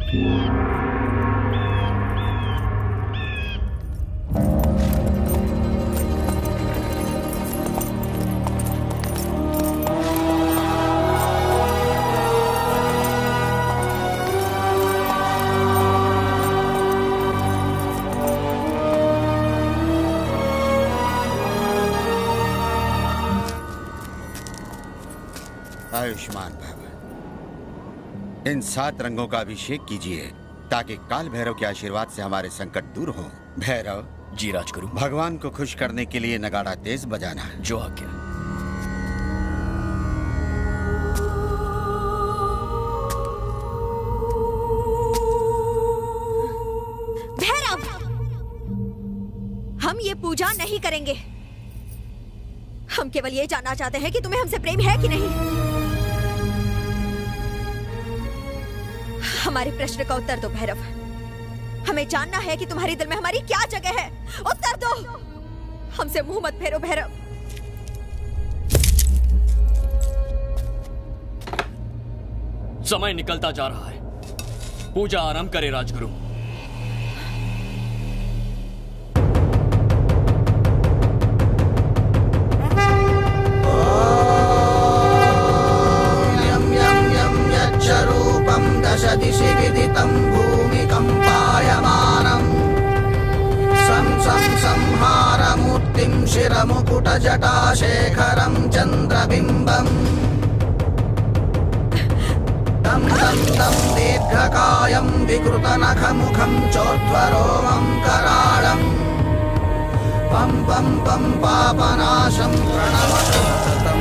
आयुष्मान भव। इन 7 रंगों का अभिषेक कीजिए ताकि काल भैरव के आशीर्वाद से हमारे संकट दूर हो। भैरव जी राजगुरु। भगवान को खुश करने के लिए नगाड़ा तेज बजाना है। जो आज्ञा। भैरव, हम ये पूजा नहीं करेंगे। हम केवल ये जानना चाहते हैं कि तुम्हें हमसे प्रेम है कि नहीं। हमारे प्रश्न का उत्तर दो भैरव। हमें जानना है कि तुम्हारे दिल में हमारी क्या जगह है। उत्तर दो। हमसे मुंह मत फेरो भैरव। समय निकलता जा रहा है। पूजा आरंभ करे राजगुरु। दिशि विदितं भूमिकम्पायमानं संहारमूर्तिं शिरमुकुटजटाशेखरं चन्द्रबिम्बम् तं दीर्घकायं विकृतनखमुखं चोर्ध्वरोमं कराळं पं पं पं पापनाशं प्रणवतं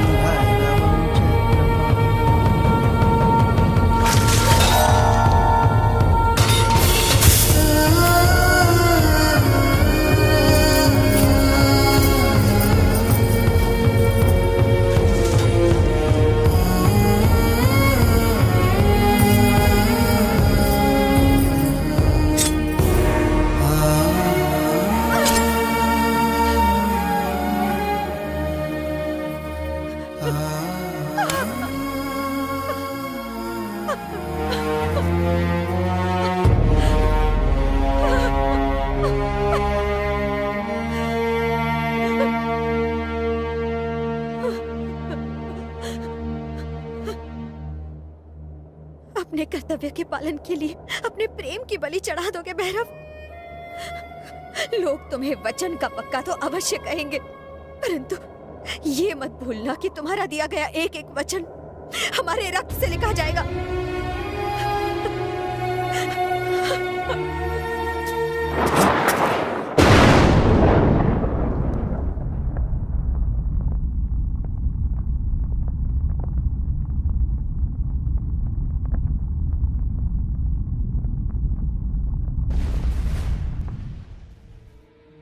कर्तव्य के पालन के लिए अपने प्रेम की बलि चढ़ा दोगे भैरव। लोग तुम्हें वचन का पक्का तो अवश्य कहेंगे, परंतु ये मत भूलना कि तुम्हारा दिया गया एक एक वचन हमारे रक्त से लिखा जाएगा।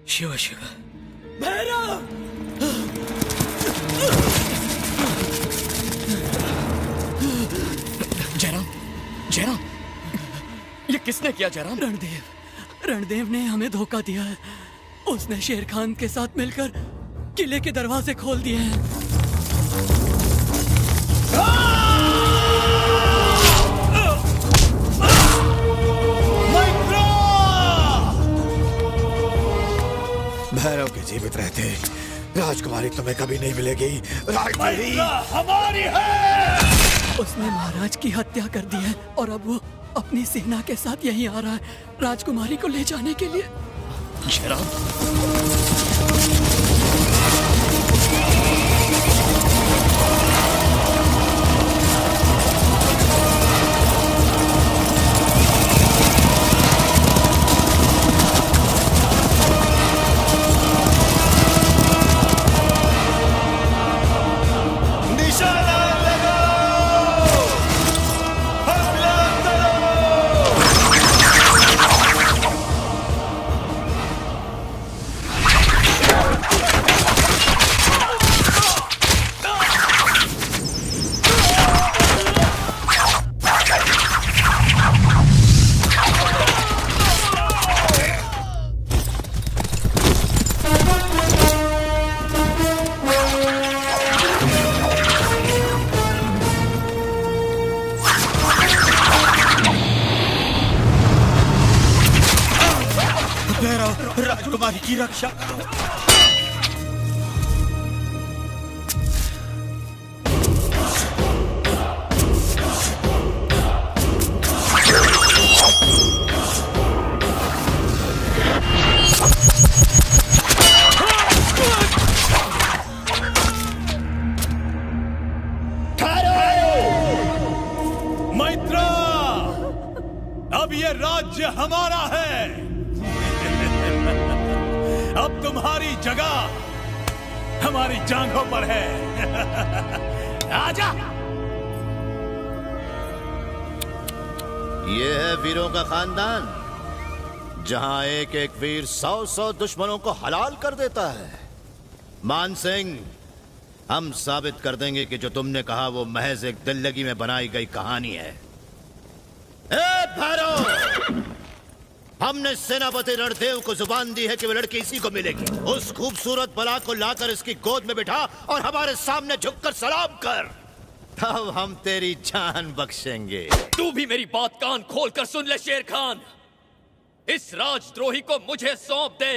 शिव शिव। भैरव! जयराम, जयराम, ये किसने किया जयराम? रणदेव ने हमें धोखा दिया है। उसने शेर खान के साथ मिलकर किले के दरवाजे खोल दिए हैं। भैरव के जीवित रहते राजकुमारी तुम्हें कभी नहीं मिलेगी। राजकुमारी हमारी है। उसने महाराज की हत्या कर दी है और अब वो अपनी सेना के साथ यहीं आ रहा है राजकुमारी को ले जाने के लिए। जयराम, राजकुमारी की रक्षा करो। मैत्रा, अब ये राज्य हमारा है। अब तुम्हारी जगह हमारी जांघों पर है। आजा। ये है वीरों का खानदान, जहां एक एक वीर 100-100 दुश्मनों को हलाल कर देता है। मान सिंह, हम साबित कर देंगे कि जो तुमने कहा वो महज एक दिल लगी में बनाई गई कहानी है। ए भैरव, हमने सेनापति रणदेव को जुबान दी है कि वो लड़की इसी को मिलेगी। उस खूबसूरत बला को लाकर इसकी गोद में बिठा और हमारे सामने झुककर सलाम कर, तब हम तेरी जान बख्शेंगे। तू भी मेरी बात कान खोल कर सुन ले शेर खान। इस राजद्रोही को मुझे सौंप दे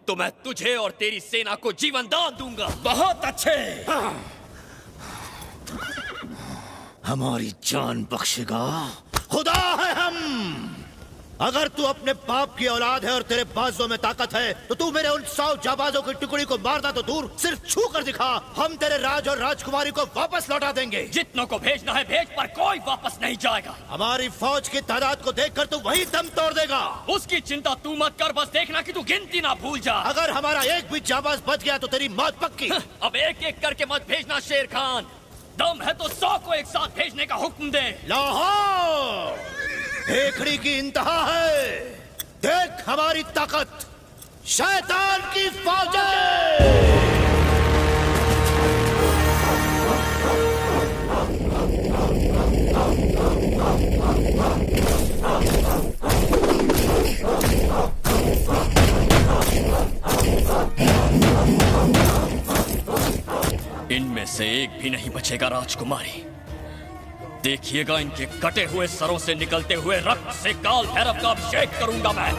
तो मैं तुझे और तेरी सेना को जीवन दान दूंगा। बहुत अच्छे। हमारी जान बख्शेगा? खुदा है हम। अगर तू अपने बाप की औलाद है और तेरे बाजों में ताकत है तो तू मेरे उन 100 जाबाजों की टुकड़ी को मारना तो दूर, सिर्फ छू कर दिखा, हम तेरे राज और राजकुमारी को वापस लौटा देंगे। जितनों को भेजना है भेज, पर कोई वापस नहीं जाएगा। हमारी फौज की तादाद को देखकर तू वही दम तोड़ देगा। उसकी चिंता तू मत कर, बस देखना कि तू गिनती ना भूल जा। अगर हमारा एक भी जाबाज बच गया तो तेरी मौत पक्की। अब एक एक करके मत भेजना शेर खान। दम है तो 100 को एक साथ भेजने का हुक्म दे। लाहौर भेखड़ी की इंतहा है। देख हमारी ताकत, शैतान की फौजें। इनमें से एक भी नहीं बचेगा राजकुमारी। देखिएगा, इनके कटे हुए सरों से निकलते हुए रक्त से काल भैरव का अभिषेक करूंगा मैं।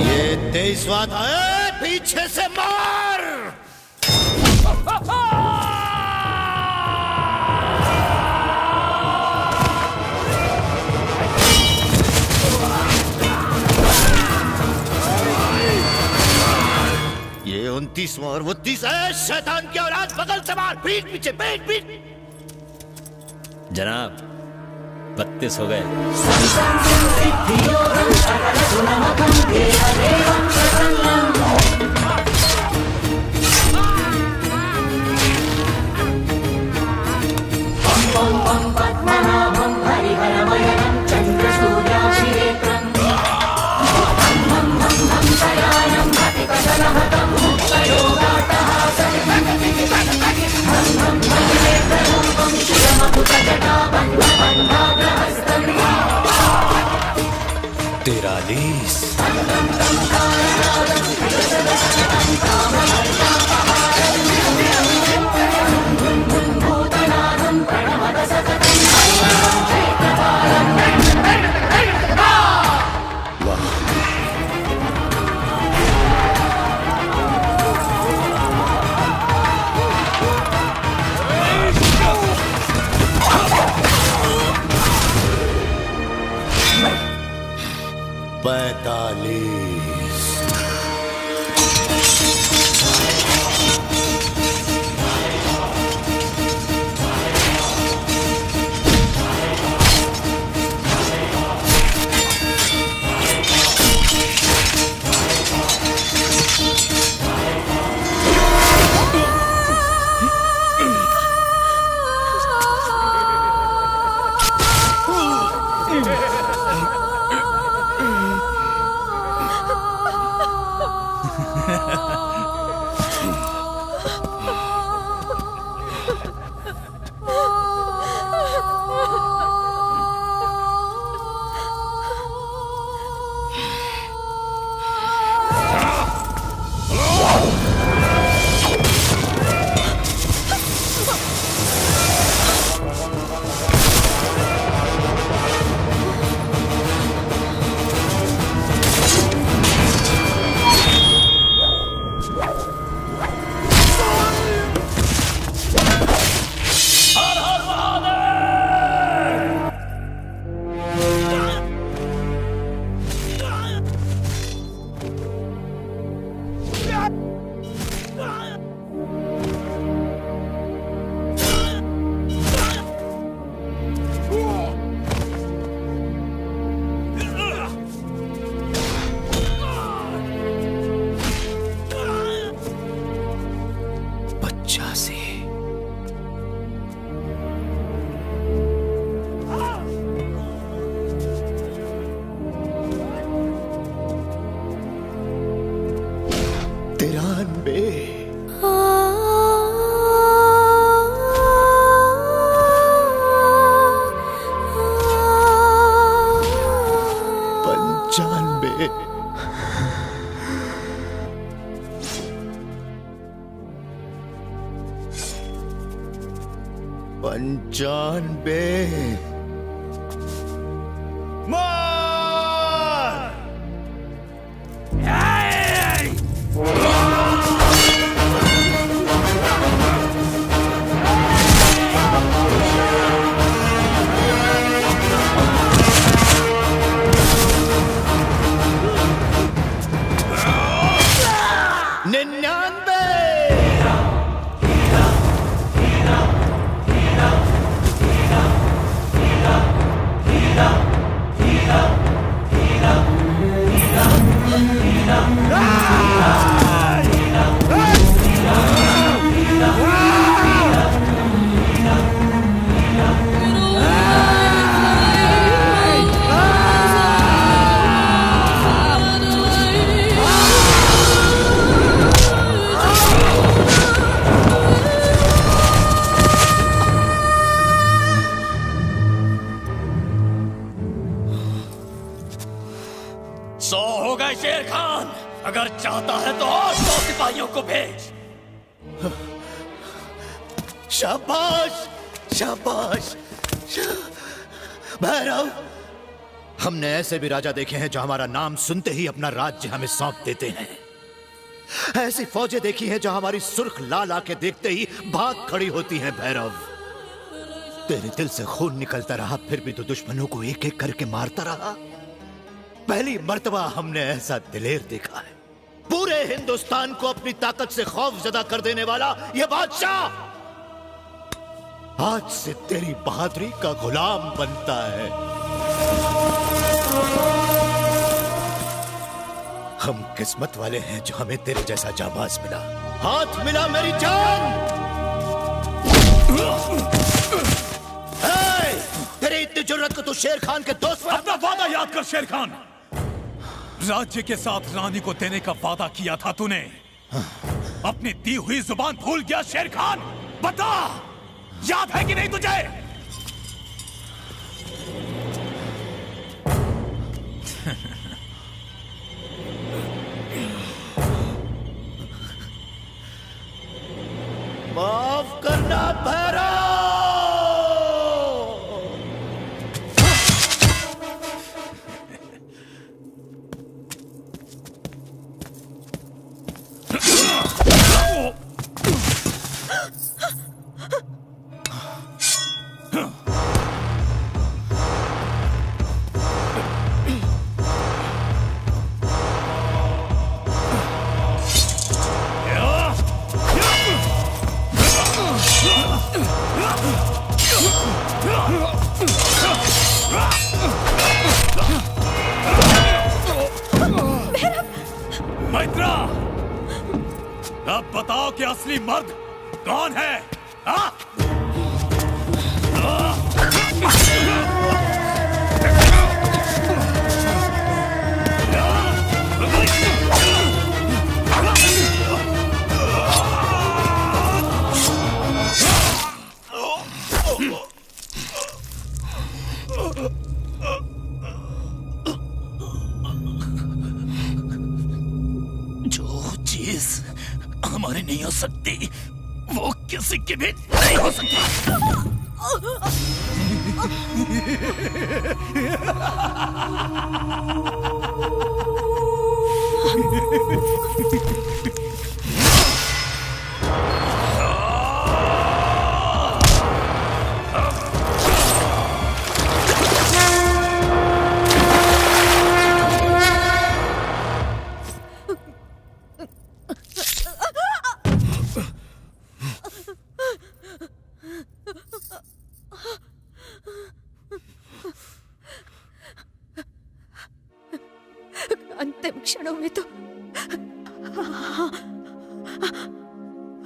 ये 23वां था। पीछे से मार। ये 29वां और वो 30 है। शैतान की औलाद, बगल से मार। पीठ पीछे, पीठ पीठ। जनाब 32 हो गए। Jata चालीस। पंचानबे। अगर चाहता है तो और 100 सिपाहियों को भेज। शाबाश शाबाश। भैरव, हमने ऐसे भी राजा देखे हैं जो हमारा नाम सुनते ही अपना राज्य हमें सौंप देते हैं। ऐसी फौजें देखी हैं जो हमारी सुर्ख लाल आके देखते ही भाग खड़ी होती हैं। भैरव, तेरे दिल से खून निकलता रहा, फिर भी तो दुश्मनों को एक एक करके मारता रहा। पहली मर्तबा हमने ऐसा दिलेर देखा है, पूरे हिंदुस्तान को अपनी ताकत से खौफजदा कर देने वाला यह बादशाह आज से तेरी बहादुरी का गुलाम बनता है। हम किस्मत वाले हैं जो हमें तेरे जैसा जाबाज मिला। हाथ मिला मेरी जान। तेरी इतनी जुर्रत को तू शेर खान के दोस्त। अपना वादा याद कर शेर खान। राज्य के साथ रानी को देने का वादा किया था तूने। अपनी दी हुई जुबान भूल गया शेर खान? बता, याद है कि नहीं तुझे? माफ करना भैरव। असली मर्द कौन है? हाँ? जो चीज हमारी नहीं हो सकती वो किसी की भी नहीं हो सकती। अंतिम क्षणों में तो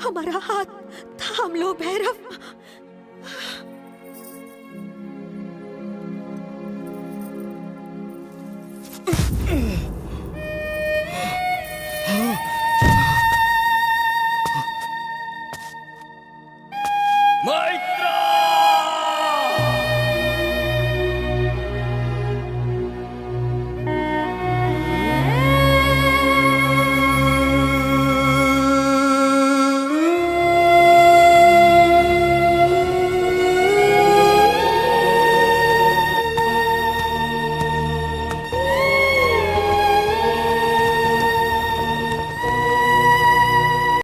हमारा हाथ थाम लो भैरव।